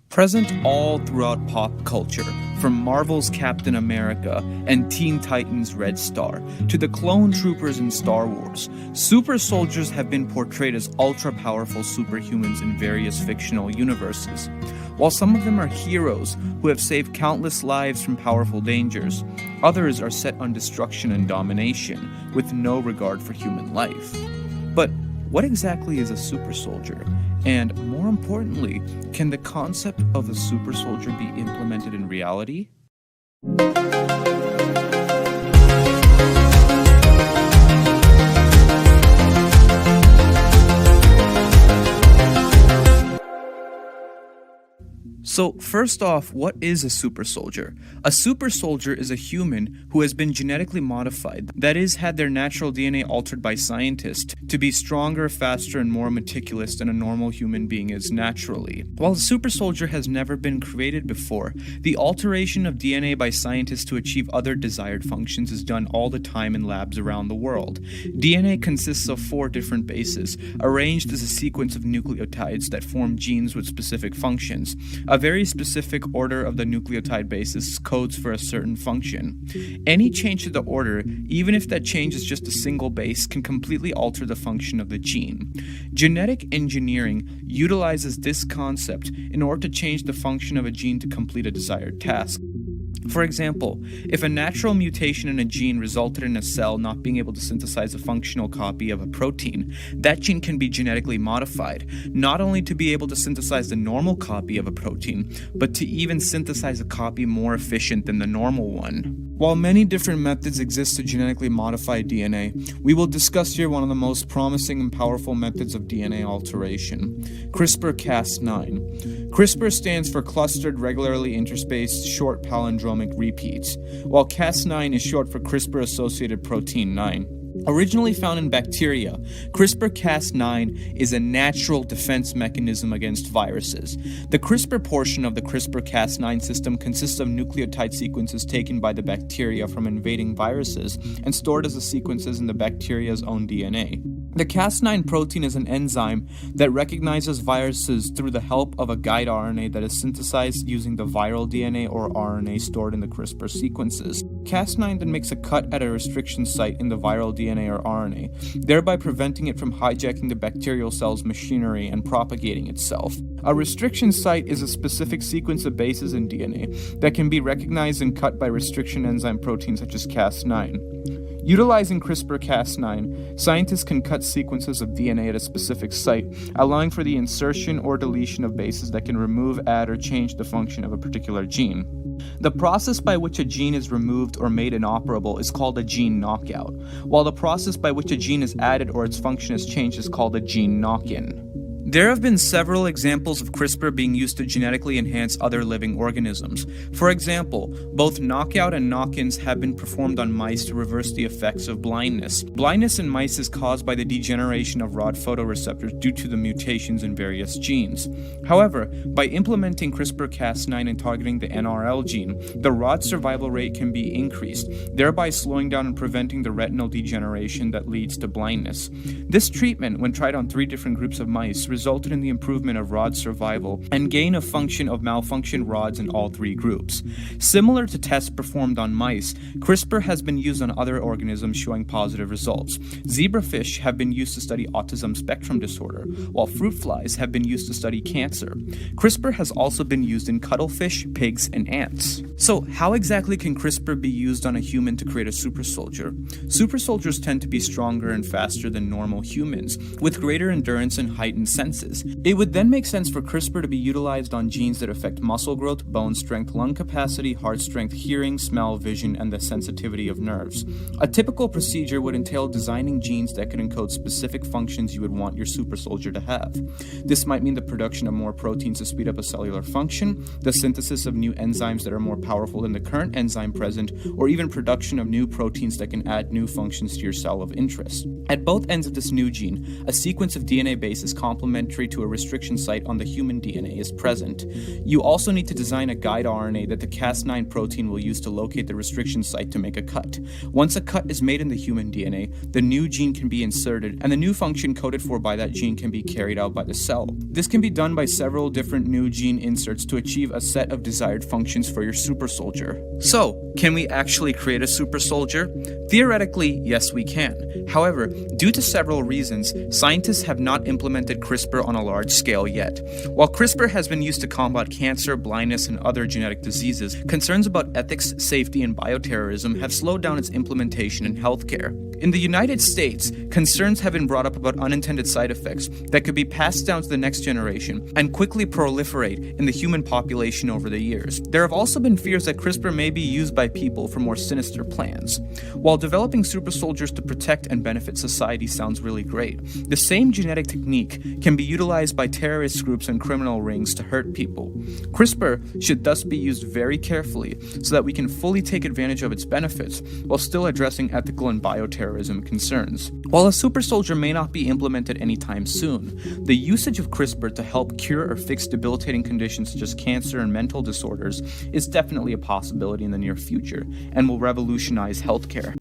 Present all throughout pop culture, from Marvel's Captain America and Teen Titans' Red Star to the clone troopers in Star Wars, super soldiers have been portrayed as ultra-powerful superhumans in various fictional universes. While some of them are heroes who have saved countless lives from powerful dangers, others are set on destruction and domination with no regard for human life. But what exactly is a super soldier? And more importantly, can the concept of a super soldier be implemented in reality? So first off, what is a super soldier? A super soldier is a human who has been genetically modified, that is, had their natural DNA altered by scientists to be stronger, faster, and more meticulous than a normal human being is naturally. While a super soldier has never been created before, the alteration of DNA by scientists to achieve other desired functions is done all the time in labs around the world. DNA consists of 4 different bases, arranged as a sequence of nucleotides that form genes with specific functions. A very specific order of the nucleotide bases codes for a certain function. Any change to the order, even if that change is just a single base, can completely alter the function of the gene. Genetic engineering utilizes this concept in order to change the function of a gene to complete a desired task. For example, if a natural mutation in a gene resulted in a cell not being able to synthesize a functional copy of a protein, that gene can be genetically modified, not only to be able to synthesize the normal copy of a protein, but to even synthesize a copy more efficient than the normal one. While many different methods exist to genetically modify DNA, we will discuss here one of the most promising and powerful methods of DNA alteration: CRISPR-Cas9. CRISPR stands for Clustered Regularly Interspaced Short Palindromic Repeats, while Cas9 is short for CRISPR-associated protein 9. Originally found in bacteria, CRISPR-Cas9 is a natural defense mechanism against viruses. The CRISPR portion of the CRISPR-Cas9 system consists of nucleotide sequences taken by the bacteria from invading viruses and stored as the sequences in the bacteria's own DNA. The Cas9 protein is an enzyme that recognizes viruses through the help of a guide RNA that is synthesized using the viral DNA or RNA stored in the CRISPR sequences. Cas9 then makes a cut at a restriction site in the viral DNA or RNA, thereby preventing it from hijacking the bacterial cell's machinery and propagating itself. A restriction site is a specific sequence of bases in DNA that can be recognized and cut by restriction enzyme proteins such as Cas9. Utilizing CRISPR-Cas9, scientists can cut sequences of DNA at a specific site, allowing for the insertion or deletion of bases that can remove, add, or change the function of a particular gene. The process by which a gene is removed or made inoperable is called a gene knockout, while the process by which a gene is added or its function is changed is called a gene knock-in. There have been several examples of CRISPR being used to genetically enhance other living organisms. For example, both knockout and knock-ins have been performed on mice to reverse the effects of blindness. Blindness in mice is caused by the degeneration of rod photoreceptors due to the mutations in various genes. However, by implementing CRISPR-Cas9 and targeting the NRL gene, the rod survival rate can be increased, thereby slowing down and preventing the retinal degeneration that leads to blindness. This treatment, when tried on 3 different groups of mice, resulted in the improvement of rod survival and gain of function of malfunctioned rods in all 3 groups. Similar to tests performed on mice, CRISPR has been used on other organisms showing positive results. Zebrafish have been used to study autism spectrum disorder, while fruit flies have been used to study cancer. CRISPR has also been used in cuttlefish, pigs, and ants. So how exactly can CRISPR be used on a human to create a super soldier? Super soldiers tend to be stronger and faster than normal humans, with greater endurance and heightened senses. It would then make sense for CRISPR to be utilized on genes that affect muscle growth, bone strength, lung capacity, heart strength, hearing, smell, vision, and the sensitivity of nerves. A typical procedure would entail designing genes that could encode specific functions you would want your super soldier to have. This might mean the production of more proteins to speed up a cellular function, the synthesis of new enzymes that are more powerful than the current enzyme present, or even production of new proteins that can add new functions to your cell of interest. At both ends of this new gene, a sequence of DNA bases complementary to a restriction site on the human DNA is present. You also need to design a guide RNA that the Cas9 protein will use to locate the restriction site to make a cut. Once a cut is made in the human DNA, the new gene can be inserted, and the new function coded for by that gene can be carried out by the cell. This can be done by several different new gene inserts to achieve a set of desired functions for your super soldier. So, can we actually create a super soldier? Theoretically, yes we can. However, due to several reasons, scientists have not implemented CRISPR on a large scale yet. While CRISPR has been used to combat cancer, blindness, and other genetic diseases, concerns about ethics, safety, and bioterrorism have slowed down its implementation in healthcare. In the United States, concerns have been brought up about unintended side effects that could be passed down to the next generation and quickly proliferate in the human population over the years. There have also been fears that CRISPR may be used by people for more sinister plans. While developing super soldiers to protect and benefit society sounds really great, the same genetic technique can be utilized by terrorist groups and criminal rings to hurt people. CRISPR should thus be used very carefully so that we can fully take advantage of its benefits while still addressing ethical and bioterrorism concerns. While a super soldier may not be implemented anytime soon, the usage of CRISPR to help cure or fix debilitating conditions such as cancer and mental disorders is definitely a possibility in the near future and will revolutionize healthcare.